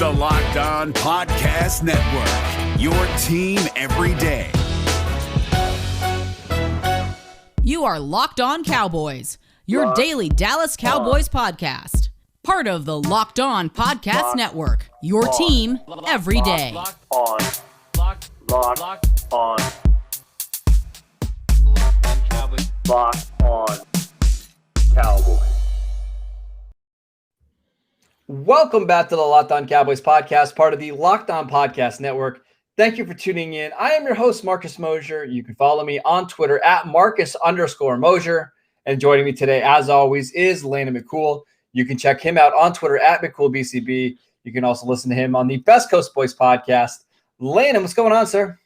the Locked On Podcast Network, your team every day. You are Locked On Cowboys, your daily Dallas Cowboys podcast. Part of the Locked On Podcast Network, your team every day. Locked On Cowboys. Welcome back to the Locked On Cowboys podcast, part of the Locked On Podcast Network. Thank you for tuning in. I am your host, Marcus Mosher. You can follow me on Twitter at Marcus_Mosher. And joining me today, as always, is Landon McCool. You can check him out on Twitter at McCoolBCB. You can also listen to him on the Best Coast Boys podcast. Landon, what's going on, sir?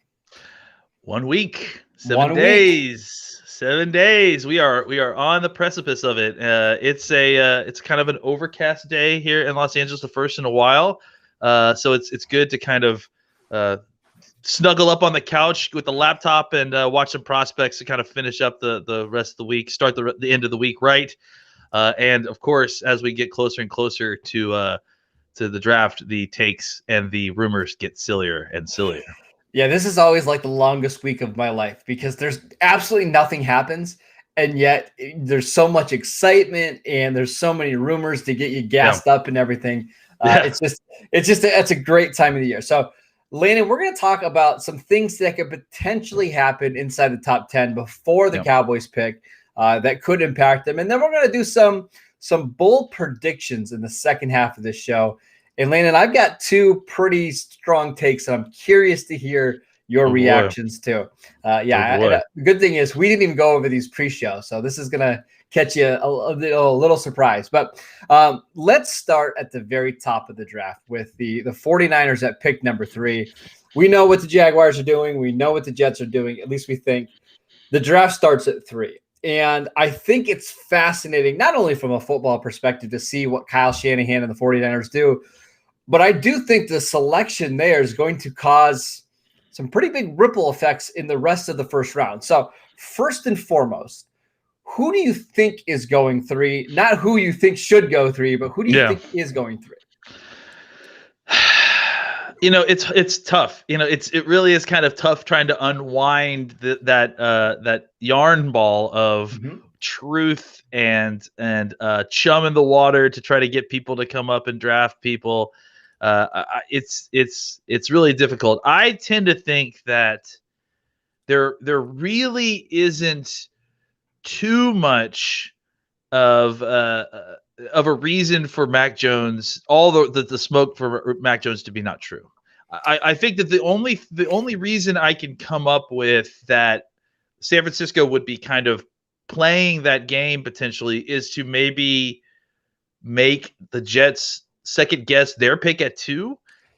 1 week, 7 days. 7 days. We are on the precipice of it. It's kind of an overcast day here in Los Angeles, the first in a while. So it's good to kind of snuggle up on the couch with the laptop and watch some prospects to kind of finish up the rest of the week, start the end of the week right. And of course, as we get closer and closer to the draft, the takes and the rumors get sillier and sillier. Yeah, this is always like the longest week of my life because there's absolutely nothing happens, and yet there's so much excitement and there's so many rumors to get you gassed up and everything. It's a great time of the year. So, Landon, we're going to talk about some things that could potentially happen inside the top 10 before the Cowboys pick that could impact them, and then we're going to do some bold predictions in the second half of this show. And Landon, I've got two pretty strong takes, and I'm curious to hear your reactions too. The good thing is we didn't even go over these pre-show, so this is going to catch you a little surprise. But let's start at the very top of the draft with the 49ers at pick number 3. We know what the Jaguars are doing. We know what the Jets are doing. At least we think. The draft starts at 3. And I think it's fascinating, not only from a football perspective, to see what Kyle Shanahan and the 49ers do, but I do think the selection there is going to cause some pretty big ripple effects in the rest of the first round. So first and foremost, who do you think is going 3? Not who you think should go 3, but who do you think is going 3? It's tough. It really is kind of tough trying to unwind that yarn ball of truth and chum in the water to try to get people to come up and draft people. It's really difficult. I tend to think that there really isn't too much of a reason for Mac Jones, all the smoke for Mac Jones to be not true. I think that the only reason I can come up with that San Francisco would be kind of playing that game potentially is to maybe make the Jets second guess their pick at 2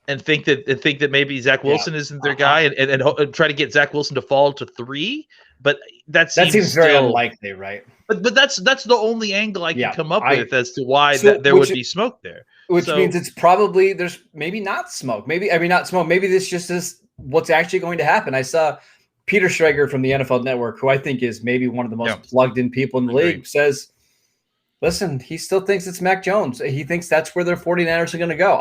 and think that maybe Zach Wilson isn't their guy and try to get Zach Wilson to fall to 3. But that seems very unlikely, right? But that's the only angle I can come up with as to why there would be smoke there. Which means it's probably there's maybe not smoke. Maybe not smoke. Maybe this just is what's actually going to happen. I saw Peter Schrager from the NFL Network, who I think is maybe one of the most plugged in people in the league, says, listen, he still thinks it's Mac Jones. He thinks that's where their 49ers are going to go.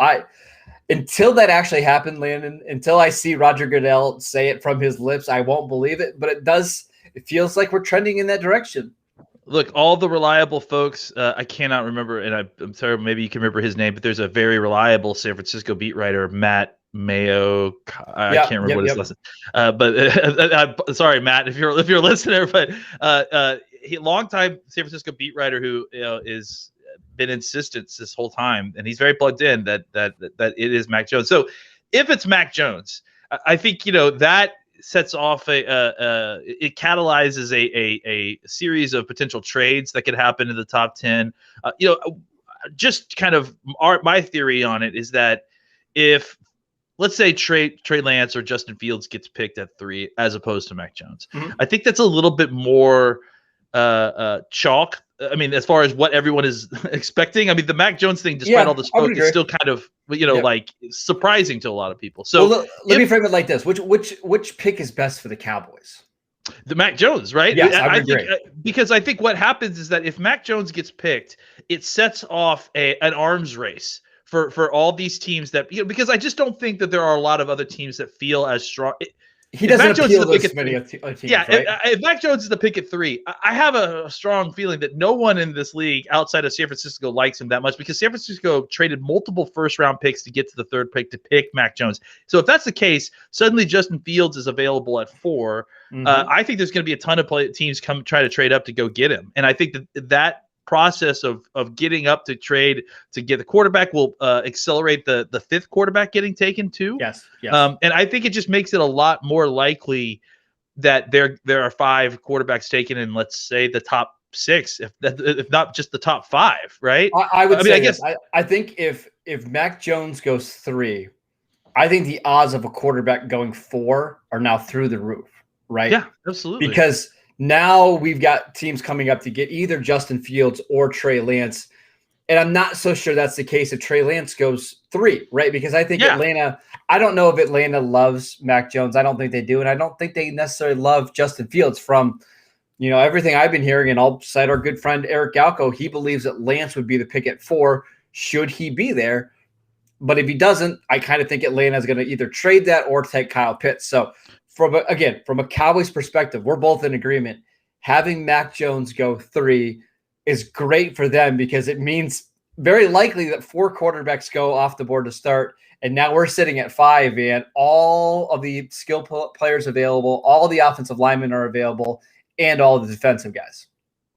Until that actually happened, Landon, until I see Roger Goodell say it from his lips, I won't believe it. But it feels like we're trending in that direction. Look, all the reliable folks, I cannot remember, and I'm sorry, maybe you can remember his name, but there's a very reliable San Francisco beat writer, Matt Mayo. I can't remember what his last name. But sorry, Matt, if you're a listener, but he longtime San Francisco beat writer who is been insistent this whole time, and he's very plugged in that it is Mac Jones. So if it's Mac Jones, I think that sets off it catalyzes a series of potential trades that could happen in the top 10. Just kind of my theory on it is that if, let's say, Trey Lance or Justin Fields gets picked at 3 as opposed to Mac Jones, I think that's a little bit more chalk. I mean, as far as what everyone is expecting, I mean, the Mac Jones thing, despite all the smoke, is still kind of, like surprising to a lot of people. So let me frame it like this: which pick is best for the Cowboys? The Mac Jones, right? Yes, I think, because I think what happens is that if Mac Jones gets picked, it sets off an arms race for all these teams that, because I just don't think that there are a lot of other teams that feel as strong. He doesn't appeal to as many teams, yeah, right? if Mac Jones is the pick at 3, I have a strong feeling that no one in this league outside of San Francisco likes him that much, because San Francisco traded multiple first-round picks to get to the 3rd pick to pick Mac Jones. So if that's the case, suddenly Justin Fields is available at 4. I think there's going to be a ton of teams come try to trade up to go get him, and I think that process of getting up to trade to get the quarterback will accelerate the 5th quarterback getting taken too. Yes. And I think it just makes it a lot more likely that there are 5 quarterbacks taken in, let's say, the top 6, if not just the top 5, right? I think if Mac Jones goes 3, I think the odds of a quarterback going 4 are now through the roof, right? Yeah, absolutely. Because now we've got teams coming up to get either Justin Fields or Trey Lance. And I'm not so sure that's the case if Trey Lance goes 3, right? Because I think Atlanta, I don't know if Atlanta loves Mac Jones. I don't think they do. And I don't think they necessarily love Justin Fields from, everything I've been hearing. And I'll cite our good friend Eric Galco. He believes that Lance would be the pick at 4 should he be there. But if he doesn't, I kind of think Atlanta is going to either trade that or take Kyle Pitts. So from a Cowboys perspective, we're both in agreement. Having Mac Jones go 3 is great for them, because it means very likely that 4 quarterbacks go off the board to start. And now we're sitting at 5, and all of the skill players available, all the offensive linemen are available, and all the defensive guys.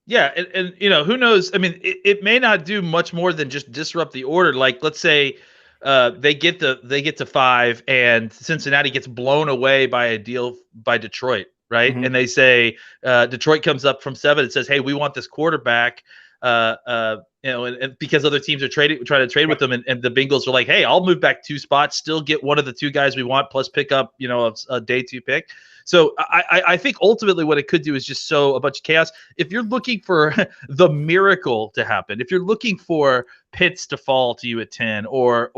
Yeah. And who knows? I mean, it may not do much more than just disrupt the order. Like, let's say, they get to 5 and Cincinnati gets blown away by a deal by Detroit, right? And they say Detroit comes up from 7 and says, "Hey, we want this quarterback," and because other teams are trying to trade with them, and the Bengals are like, "Hey, I'll move back 2 spots, still get one of the 2 guys we want, plus pick up a day 2 pick." So I think ultimately what it could do is just sow a bunch of chaos. If you're looking for the miracle to happen, if you're looking for Pitts to fall to you at 10, or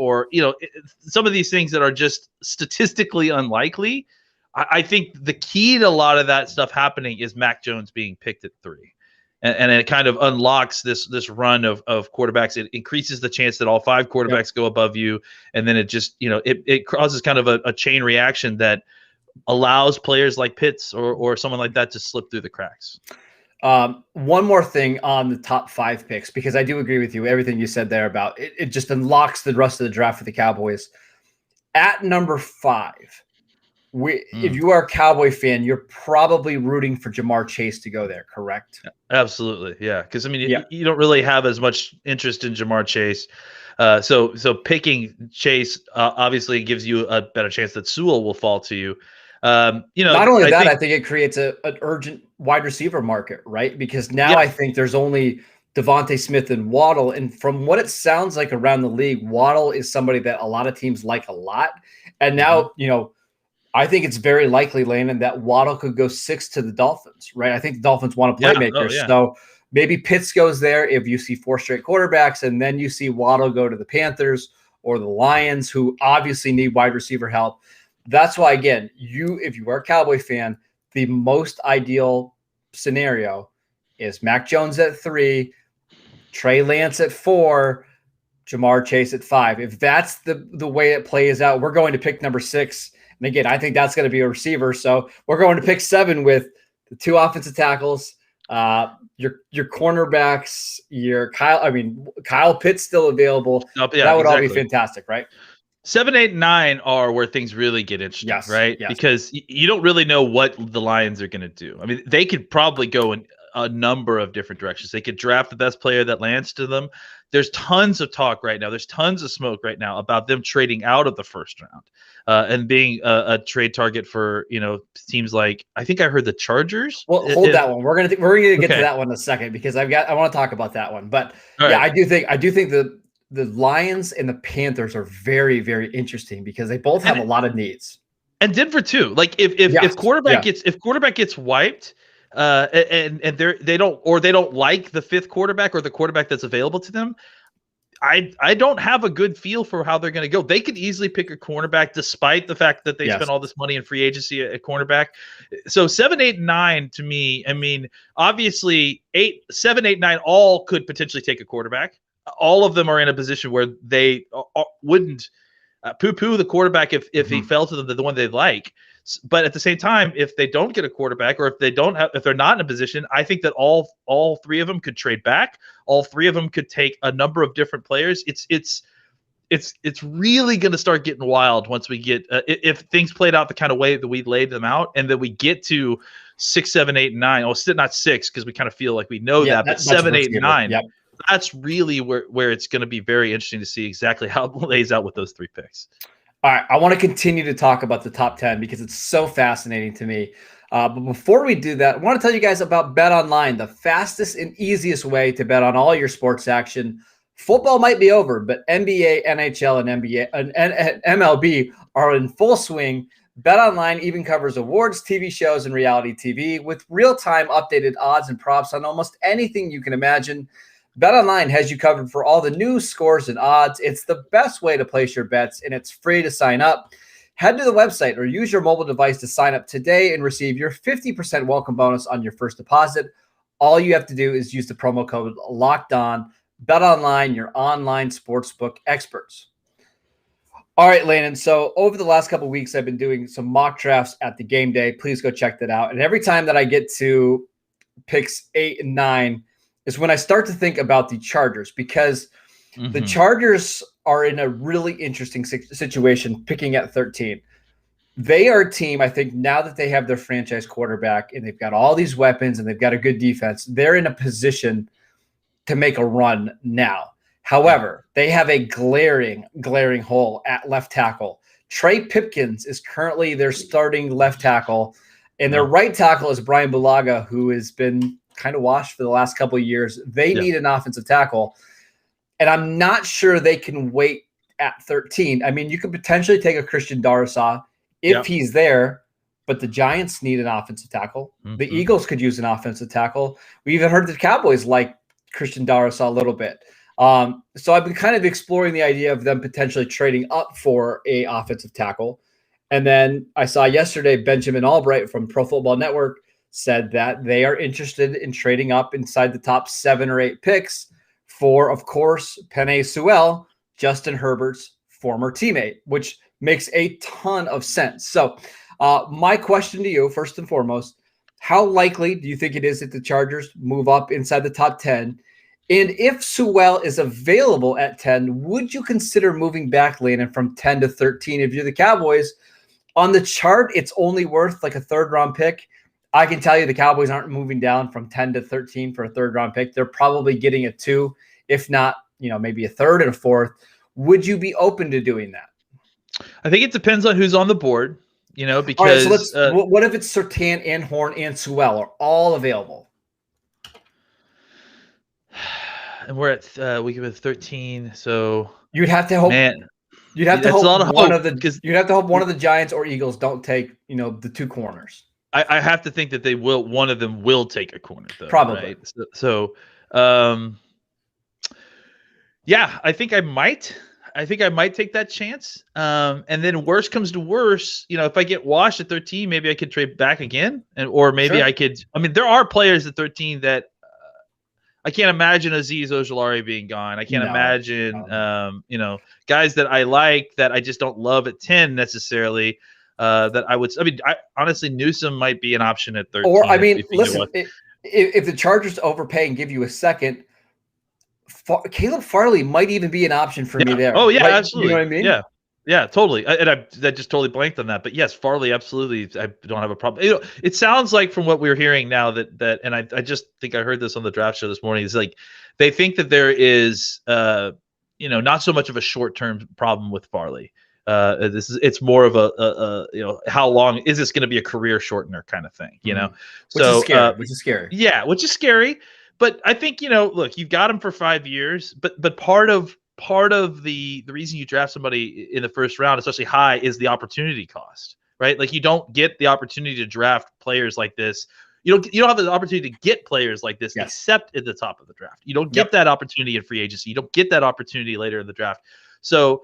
some of these things that are just statistically unlikely, I think the key to a lot of that stuff happening is Mac Jones being picked at 3. And it kind of unlocks this run of quarterbacks. It increases the chance that all 5 quarterbacks go above you, and then it just it causes kind of a chain reaction that allows players like Pitts or someone like that to slip through the cracks. One more thing on the top 5 picks, because I do agree with you, everything you said there about it. It just unlocks the rest of the draft for the Cowboys. At number 5, if you are a Cowboy fan, you're probably rooting for Jamar Chase to go there, correct? Absolutely, yeah. Because you don't really have as much interest in Jamar Chase. So picking Chase obviously gives you a better chance that Sewell will fall to you. Not only that, I think it creates an urgent wide receiver market, right? Because now I think there's only Devontae Smith and Waddle. And from what it sounds like around the league, Waddle is somebody that a lot of teams like a lot. And now, I think it's very likely, Landon, that Waddle could go 6 to the Dolphins, right? I think the Dolphins want a playmaker. So maybe Pitts goes there if you see 4 straight quarterbacks, and then you see Waddle go to the Panthers or the Lions, who obviously need wide receiver help. That's why, again, if you are a Cowboy fan, the most ideal scenario is Mac Jones at 3, Trey Lance at 4, Jamar Chase at 5. If that's the way it plays out, we're going to pick number 6. And again, I think that's going to be a receiver. So we're going to pick 7 with the 2 offensive tackles, your cornerbacks, Kyle Pitts still available. That would all be fantastic, right? 7, 8, 9 are where things really get interesting, right? Yes. Because you don't really know what the Lions are going to do. I mean, they could probably go in a number of different directions. They could draft the best player that lands to them. There's tons of talk right now. There's tons of smoke right now about them trading out of the first round and being a trade target for teams like, I think I heard the Chargers. Well, hold that one. We're gonna get to that one in a second, because I want to talk about that one. But right. I do think the Lions and the Panthers are very, very interesting, because they both have a lot of needs. And Denver too. Like if quarterback gets wiped, and they don't like the 5th quarterback or the quarterback that's available to them, I don't have a good feel for how they're going to go. They could easily pick a cornerback, despite the fact that they spent all this money in free agency at cornerback. So 7, 8, 9 to me, I mean, obviously 7, 8, 9 all could potentially take a quarterback. all of them are in a position where they wouldn't poo-poo the quarterback if he fell to them, the one they like. But at the same time, if they don't get a quarterback, or if they're not in a position, I think that all three of them could trade back. All three of them could take a number of different players. It's really going to start getting wild once we get if things played out the kind of way that we laid them out, and then we get to 6, 7, 8, and 9. Oh, not 6 because we kind of feel like we know that, but 7, 8, and 9. Yep. That's really where it's going to be very interesting to see exactly how it lays out with those 3 picks. All right, I want to continue to talk about the top 10 because it's so fascinating to me. But before we do that, I want to tell you guys about Bet Online, the fastest and easiest way to bet on all your sports action. Football might be over, but NBA, NHL, and MLB are in full swing. Bet Online even covers awards, TV shows, and reality TV with real-time updated odds and props on almost anything you can imagine. BetOnline has you covered for all the news, scores, and odds. It's the best way to place your bets, and it's free to sign up. Head to the website or use your mobile device to sign up today and receive your 50% welcome bonus on your first deposit. All you have to do is use the promo code LOCKEDON. BetOnline, your online sportsbook experts. All right, Landon. So over the last couple of weeks, I've been doing some mock drafts at the game day. Please go check that out. And every time that I get to picks 8 and 9, is when I start to think about the Chargers, because the Chargers are in a really interesting situation picking at 13. They are a team, I think, now that they have their franchise quarterback and they've got all these weapons and they've got a good defense, they're in a position to make a run now. However, they have a glaring hole at left tackle. Trey Pipkins is currently their starting left tackle, and their right tackle is Brian Bulaga, who has been kind of washed for the last couple of years. They need an offensive tackle, and I'm not sure they can wait at 13. I mean, you could potentially take a Christian Darrisaw if he's there, but the Giants need an offensive tackle. The Eagles could use an offensive tackle. We even heard the Cowboys like Christian Darrisaw a little bit. So I've been kind of exploring the idea of them potentially trading up for a offensive tackle. And then I saw yesterday Benjamin Albright from Pro Football Network said that they are interested in trading up inside the top 7 or 8 picks for, of course, Penei Sewell, Justin Herbert's former teammate, which makes a ton of sense. So my question to you, first and foremost, how likely do you think it is that the Chargers move up inside the top 10? And if Sewell is available at 10, would you consider moving back, Landon, from 10 to 13 if you're the Cowboys? On the chart, it's only worth like a 3rd-round pick. I can tell you the Cowboys aren't moving down from 10 to 13 for a 3rd-round pick. They're probably getting a 2, if not, maybe a 3rd and a 4th. Would you be open to doing that? I think it depends on who's on the board, because all right, so what if it's Surtain and Horn and Sewell are all available? And we're at week of 13, so you'd have to hope. Man, you'd have to hope you'd have to hope one of the Giants or Eagles don't take the 2 corners. I have to think that they will. One of them will take a corner, though. Probably. Right? So, yeah, I think I might. I think I might take that chance. And then worst comes to worst, if I get washed at 13, maybe I could trade back again, or maybe I could. I mean, there are players at 13 that I can't imagine Azeez Ojulari being gone. I can't imagine, guys that I like that I just don't love at 10 necessarily. That I would. I mean, honestly, Newsome might be an option at 13. Or listen, if the Chargers overpay and give you a second, Caleb Farley might even be an option for me there. Oh yeah, absolutely. You know what I mean? Yeah, totally. I just totally blanked on that. But yes, Farley, absolutely. I don't have a problem. It sounds like from what we're hearing now that, and I just think I heard this on the draft show this morning. Is like they think that there is, not so much of a short-term problem with Farley. It's more of a how long is this going to be a career shortener kind of thing, Which is scary. Yeah, which is scary. But I think, look, you've got him for 5 years, but part of the reason you draft somebody in the first round, especially high, is the opportunity cost, right? Like you don't get the opportunity to draft players like this. You don't have the opportunity to get players like this except at the top of the draft. You don't get that opportunity in free agency. You don't get that opportunity later in the draft. So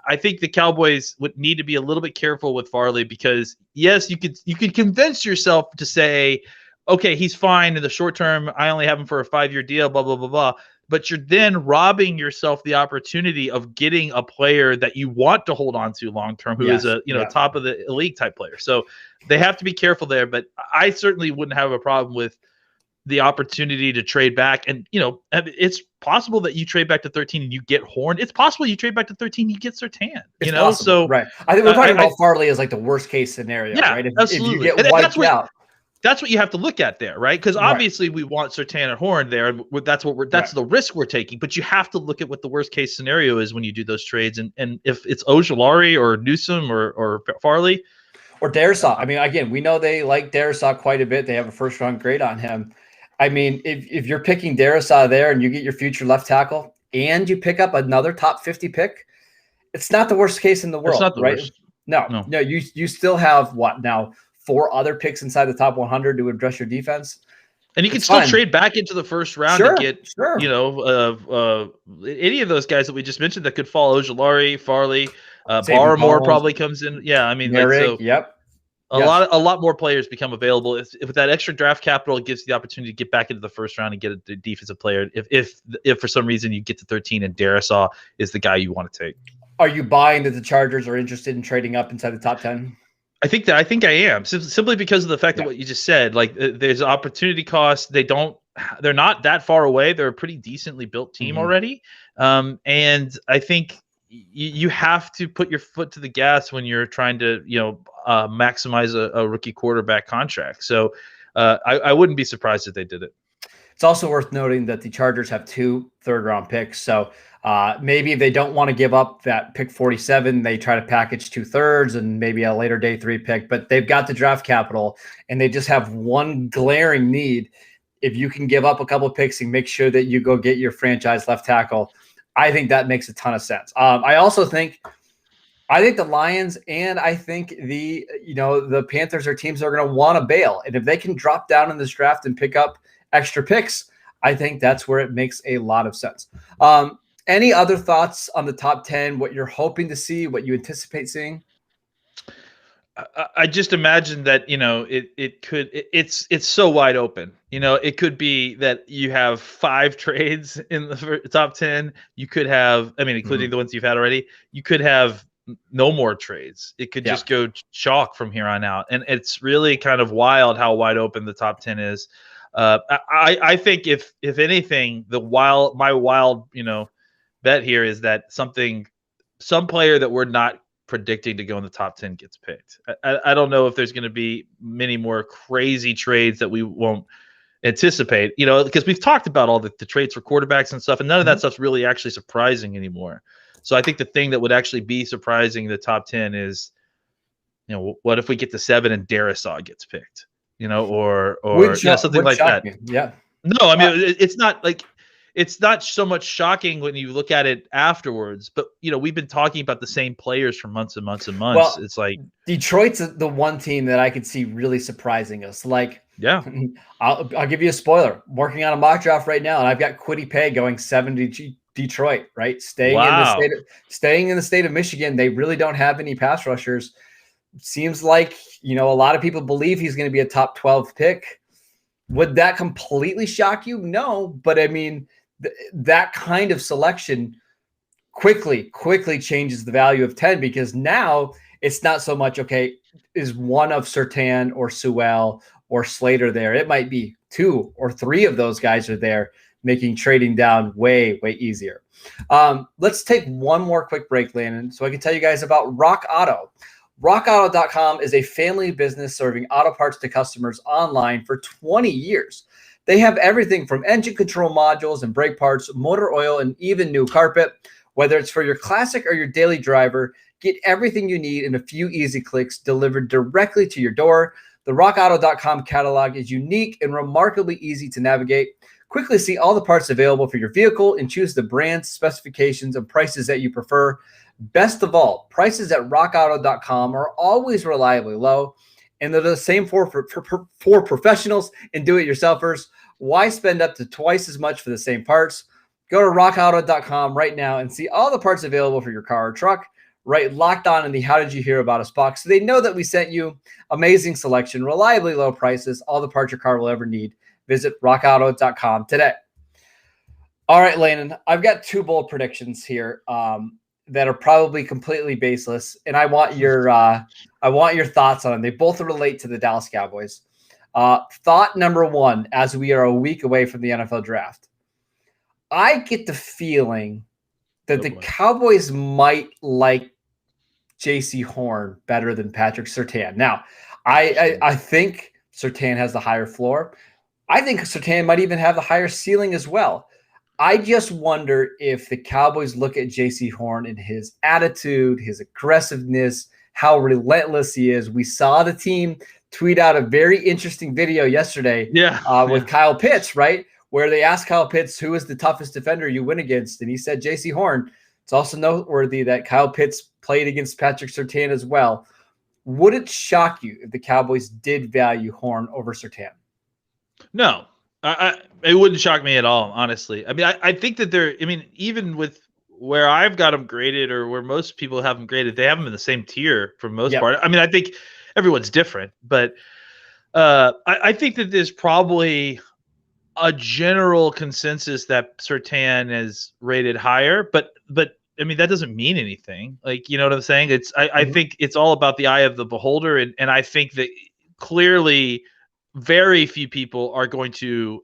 I think the Cowboys would need to be a little bit careful with Farley because yes, you could convince yourself to say, okay, he's fine in the short term. I only have him for a 5-year deal, blah, blah, blah, blah. but you're then robbing yourself the opportunity of getting a player that you want to hold on to long term, who is a top of the league type player. So they have to be careful there. But I certainly wouldn't have a problem with the opportunity to trade back. And it's possible that you trade back to 13 and you get Horn. It's possible you trade back to 13 and you get Surtain. It's possible. So right. I think we're talking about Farley as like the worst case scenario, right? If you get wiped out. That's what you have to look at there, right? Because obviously we want Surtain and Horn there, and that's the risk we're taking. But you have to look at what the worst case scenario is when you do those trades, and if it's Ojulari or Newsome or Farley or Darisaw. I mean, again, we know they like Darisaw quite a bit. They have a first round grade on him. I mean, if you're picking Darisaw there and you get your future left tackle and you pick up another top 50 pick, it's not the worst case in the world, right? Worst. No. You still have what now? 4 other picks inside the top 100 to address your defense. And you can still trade back into the first round to get, any of those guys that we just mentioned that could fall. Ojulari, Farley, Barmore probably comes in. Yeah, I mean, a lot more players become available. If that extra draft capital gives you the opportunity to get back into the first round and get a defensive player, if for some reason you get to 13 and Darisaw is the guy you want to take. Are you buying that the Chargers are interested in trading up inside the top 10? I think I am simply because of the fact that what you just said, like there's opportunity cost. They're not that far away. They're a pretty decently built team already. And I think you have to put your foot to the gas when you're trying to, maximize a rookie quarterback contract. So I wouldn't be surprised if they did it. It's also worth noting that the Chargers have 2 third-round picks. So maybe if they don't want to give up that pick 47, they try to package 2 thirds and maybe a later day 3 pick. But they've got the draft capital, and they just have one glaring need. If you can give up a couple picks and make sure that you go get your franchise left tackle, I think that makes a ton of sense. I think the Lions and I think the Panthers are teams that are going to want to bail. And if they can drop down in this draft and pick up extra picks, I think that's where it makes a lot of sense. Any other thoughts on the top 10, what you're hoping to see, what you anticipate seeing? I just imagine that, it's so wide open. It could be that you have 5 trades in the top 10. You could have, including the ones you've had already, you could have no more trades. It could just go chalk from here on out. And it's really kind of wild how wide open the top 10 is. I think if anything, my wild, bet here is that some player that we're not predicting to go in the top 10 gets picked. I don't know if there's going to be many more crazy trades that we won't anticipate, because we've talked about all the trades for quarterbacks and stuff, and none of that stuff's really actually surprising anymore. So I think the thing that would actually be surprising in the top 10 is, what if we get to 7 and Darisaw gets picked, or something like that. Yeah. No, it's not so much shocking when you look at it afterwards, but we've been talking about the same players for months and months and months. Well, it's like Detroit's the one team that I could see really surprising us. I'll give you a spoiler. I'm working on a mock draft right now, and I've got Kwity Paye going 7 to Detroit, right? Staying in the state of Michigan. They really don't have any pass rushers. Seems like, a lot of people believe he's going to be a top 12 pick. Would that completely shock you? No, but that kind of selection quickly changes the value of 10, because now it's not so much, okay, is one of Surtain or Sewell or Slater there? It might be 2 or 3 of those guys are there, making trading down way, way easier. Let's take one more quick break, Landon, so I can tell you guys about Rock Auto. RockAuto.com is a family business serving auto parts to customers online for 20 years. They have everything from engine control modules and brake parts, motor oil, and even new carpet. Whether it's for your classic or your daily driver, get everything you need in a few easy clicks delivered directly to your door. The RockAuto.com catalog is unique and remarkably easy to navigate. Quickly see all the parts available for your vehicle and choose the brands, specifications, and prices that you prefer. Best of all, prices at rockauto.com are always reliably low, and they're the same for professionals and do-it-yourselfers. Why spend up to twice as much for the same parts? Go to rockauto.com right now and see all the parts available for your car or truck. Right, Locked On in the How Did You Hear About Us box, so they know that we sent you. Amazing selection, reliably low prices, all the parts your car will ever need. Visit rockauto.com today. All right, Landon, I've got 2 bold predictions here that are probably completely baseless, and I want your thoughts on them. They both relate to the Dallas Cowboys. Thought number 1, as we are a week away from the NFL draft, I get the feeling that the Cowboys might like J.C. Horn better than Patrick Surtain. Now, I think Surtain has the higher floor. I think Surtain might even have the higher ceiling as well. I just wonder if the Cowboys look at J.C. Horn and his attitude, his aggressiveness, how relentless he is. We saw the team tweet out a very interesting video yesterday with Kyle Pitts, right? Where they asked Kyle Pitts, who is the toughest defender you win against? And he said J.C. Horn. It's also noteworthy that Kyle Pitts played against Patrick Surtain as well. Would it shock you if the Cowboys did value Horn over Surtain? No. It wouldn't shock me at all, honestly. I mean, I think that even with where I've got them graded or where most people have them graded, they have them in the same tier for the most part. I mean, I think everyone's different, but I think that there's probably a general consensus that Surtain is rated higher, but I mean, that doesn't mean anything. Like, you know what I'm saying? I think it's all about the eye of the beholder, and I think that clearly very few people are going to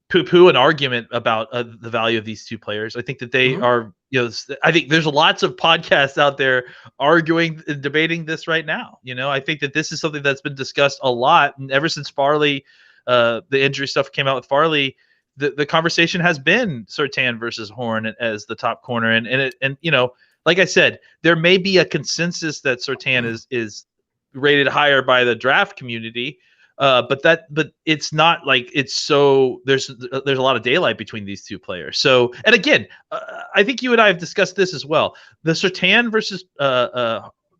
poo-poo an argument about the value of these 2 players. I think that they are, I think there's lots of podcasts out there arguing and debating this right now. I think that this is something that's been discussed a lot. And ever since Farley, the injury stuff came out with Farley, the conversation has been Surtain versus Horn as the top corner. And like I said, there may be a consensus that Surtain is rated higher by the draft community, but it's not like it's so there's a lot of daylight between these 2 players. So, and again, I think you and I have discussed this as well. The Surtain versus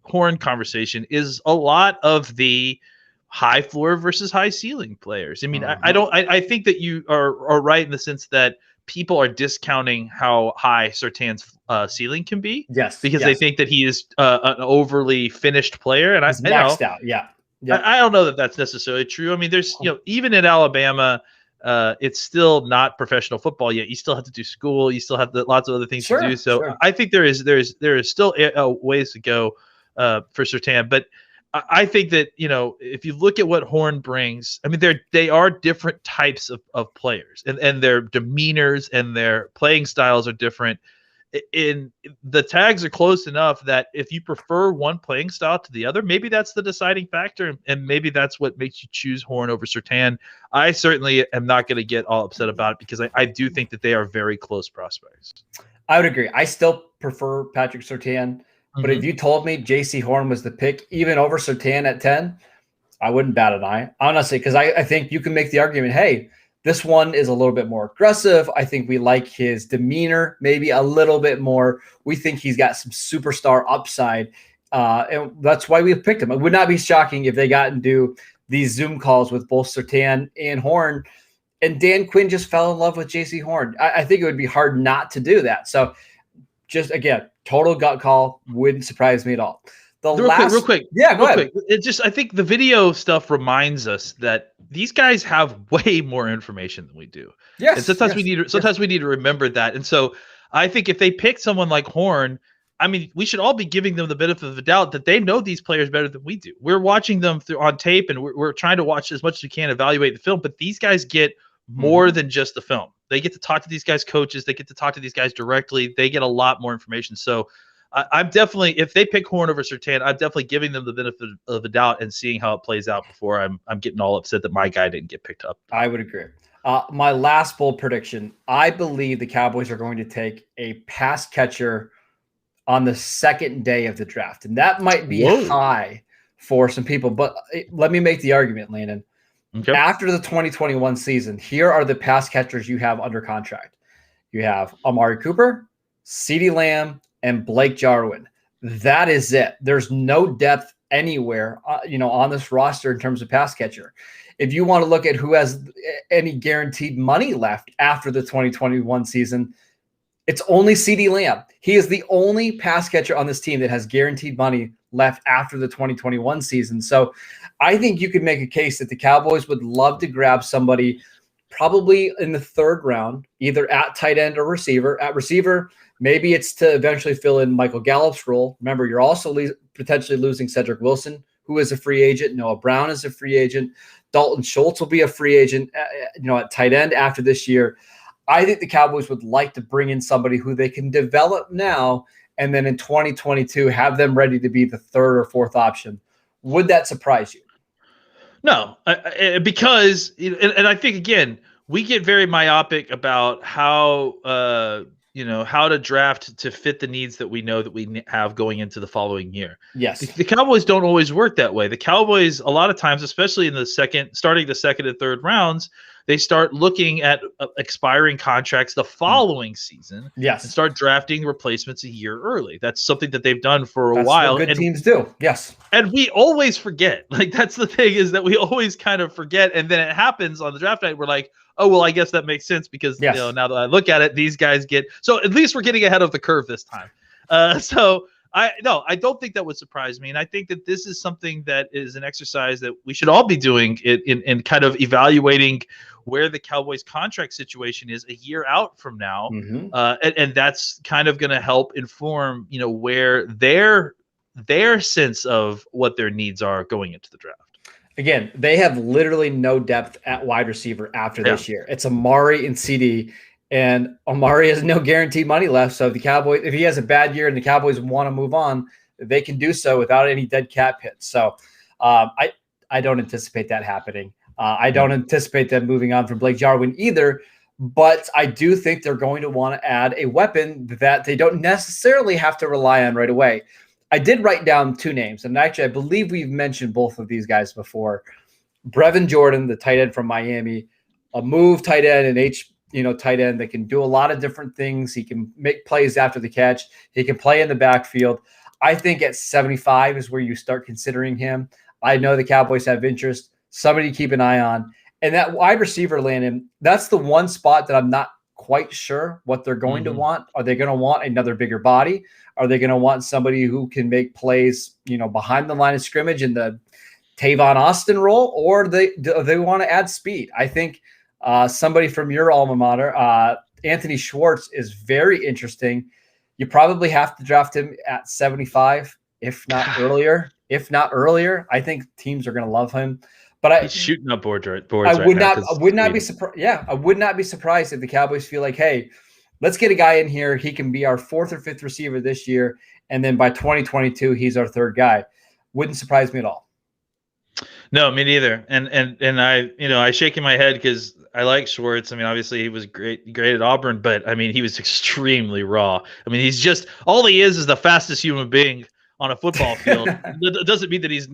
Horn conversation is a lot of the high floor versus high ceiling players. I mean, I think that you are right in the sense that people are discounting how high Surtain's ceiling can be. Yes. Because they think that he is an overly finished player. And he's maxed out. Yeah. I don't know that that's necessarily true. I mean, there's, even in Alabama, it's still not professional football yet. You still have to do school. You still have lots of other things to do. So I think there is still ways to go for Surtain. But I think that, if you look at what Horn brings, I mean, they are different types of players, and their demeanors and their playing styles are different. In the tags are close enough that if you prefer one playing style to the other, maybe that's the deciding factor, and maybe that's what makes you choose Horn over Surtain. I certainly am not going to get all upset about it because I do think that they are very close prospects. I would agree. I still prefer Patrick Surtain, but if you told me J.C. Horn was the pick, even over Surtain at 10, I wouldn't bat an eye, honestly, because I think you can make the argument, hey, this one is a little bit more aggressive. I think we like his demeanor maybe a little bit more. We think he's got some superstar upside, and that's why we picked him. It would not be shocking if they got into these Zoom calls with both Surtain and Horn, and Dan Quinn just fell in love with J.C. Horn. I think it would be hard not to do that. So just, again, total gut call. Wouldn't surprise me at all. Real quick. Yeah, go ahead. I think the video stuff reminds us that these guys have way more information than we do. Yes. And sometimes we need to remember that. And so I think if they pick someone like Horn, I mean, we should all be giving them the benefit of the doubt that they know these players better than we do. We're watching them on tape, and we're trying to watch as much as we can, evaluate the film. But these guys get more than just the film. They get to talk to these guys' coaches. They get to talk to these guys directly. They get a lot more information. So I'm definitely, if they pick Horn over Surtain, I'm definitely giving them the benefit of the doubt and seeing how it plays out before I'm getting all upset that my guy didn't get picked up. I would agree. My last bold prediction, I believe the Cowboys are going to take a pass catcher on the second day of the draft. And that might be high for some people, but let me make the argument, Landon. Okay. After the 2021 season, here are the pass catchers you have under contract. You have Amari Cooper, CeeDee Lamb, and Blake Jarwin. That is it. There's no depth anywhere, on this roster in terms of pass catcher. If you want to look at who has any guaranteed money left after the 2021 season, it's only CeeDee Lamb. He is the only pass catcher on this team that has guaranteed money left after the 2021 season. So I think you could make a case that the Cowboys would love to grab somebody probably in the third round, either at tight end or receiver. At receiver, maybe it's to eventually fill in Michael Gallup's role. Remember, you're also potentially losing Cedric Wilson, who is a free agent. Noah Brown is a free agent. Dalton Schultz will be a free agent, at tight end after this year. I think the Cowboys would like to bring in somebody who they can develop now, and then in 2022 have them ready to be the third or fourth option. Would that surprise you? No, because and I think, again, we get very myopic about how how to draft to fit the needs that we know that we have going into the following year. Yes. The Cowboys don't always work that way. The Cowboys, a lot of times, especially in starting the second and third rounds, they start looking at expiring contracts the following season. Yes. And start drafting replacements a year early. That's something that they've done for a That's while. What good teams do. Yes. And we always forget. Like, that's the thing, is that we always kind of forget. And then it happens on the draft night. We're like, oh, well, I guess that makes sense because yes. Now that I look at it, these guys so at least we're getting ahead of the curve this time. So I don't think that would surprise me. And I think that this is something that is an exercise that we should all be doing in kind of evaluating where the Cowboys contract situation is a year out from now. Mm-hmm. And that's kind of going to help inform, where their sense of what their needs are going into the draft. Again, they have literally no depth at wide receiver after this year. It's Amari and CD, and Amari has no guaranteed money left. So if he has a bad year and the Cowboys want to move on, they can do so without any dead cap hits. So I don't anticipate that happening. I don't anticipate them moving on from Blake Jarwin either, but I do think they're going to want to add a weapon that they don't necessarily have to rely on right away. I did write down two names, and actually I believe we've mentioned both of these guys before. Brevin Jordan, the tight end from Miami, a move tight end and tight end that can do a lot of different things. He can make plays after the catch. He can play in the backfield. I think at 75 is where you start considering him. I know the Cowboys have interest. Somebody to keep an eye on. And that wide receiver, Landon, that's the one spot that I'm not quite sure what they're going to want. Are they going to want another bigger body? Are they going to want somebody who can make plays, behind the line of scrimmage in the Tavon Austin role, or do they want to add speed? I think somebody from your alma mater, Anthony Schwartz, is very interesting. You probably have to draft him at 75, if not earlier. I think teams are going to love him. But he's shooting up boards. I would not be surprised. Yeah, I would not be surprised if the Cowboys feel like, hey, let's get a guy in here. He can be our fourth or fifth receiver this year, and then by 2022, he's our third guy. Wouldn't surprise me at all. No, me neither. And I shaking my head because I like Schwartz. I mean, obviously he was great at Auburn, but I mean, he was extremely raw. I mean, he's just all he is the fastest human being on a football field. It doesn't mean that he's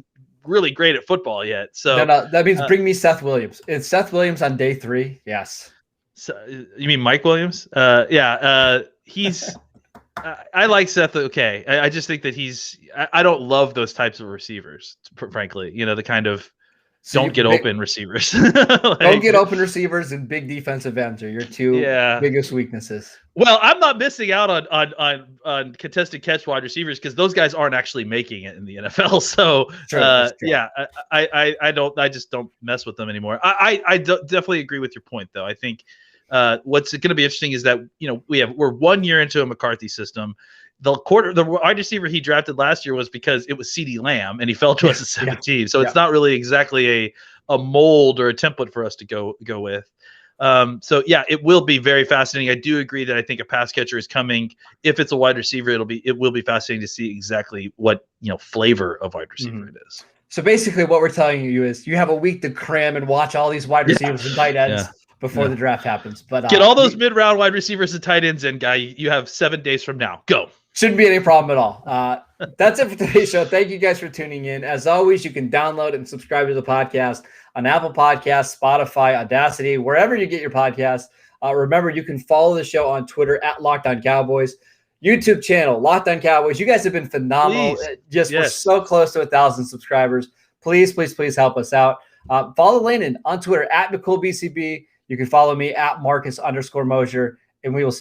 really great at football yet. So no, that means bring me Seth Williams. Is Seth Williams on day 3? Yes. So, you mean Mike Williams? He's. I like Seth. Okay, I just think that I don't love those types of receivers, frankly. The kind of don't get open receivers. Don't get open receivers and big defensive ends are your two biggest weaknesses. Well, I'm not missing out on contested catch wide receivers because those guys aren't actually making it in the NFL. So true. I just don't mess with them anymore. I definitely agree with your point, though. I think what's going to be interesting is that we're 1 year into a McCarthy system. The wide receiver he drafted last year was because it was CeeDee Lamb, and he fell to us at 17. So it's not really exactly a mold or a template for us to go with. It will be very fascinating. I do agree that I think a pass catcher is coming. If it's a wide receiver, it will be fascinating to see exactly what flavor of wide receiver it is. So basically, what we're telling you is you have a week to cram and watch all these wide receivers and tight ends. Before the draft happens. But get all those mid-round wide receivers and tight ends in, guy. You have 7 days from now. Go. Shouldn't be any problem at all. That's it for today's show. Thank you guys for tuning in. As always, you can download and subscribe to the podcast on Apple Podcasts, Spotify, Audacity, wherever you get your podcasts. Remember, you can follow the show on Twitter at Locked On Cowboys. YouTube channel, Locked On Cowboys. You guys have been phenomenal. We're so close to 1,000 subscribers. Please, please, please help us out. Follow Landon on Twitter at McCoolBCB. You can follow me at Marcus_Mosher, and we will see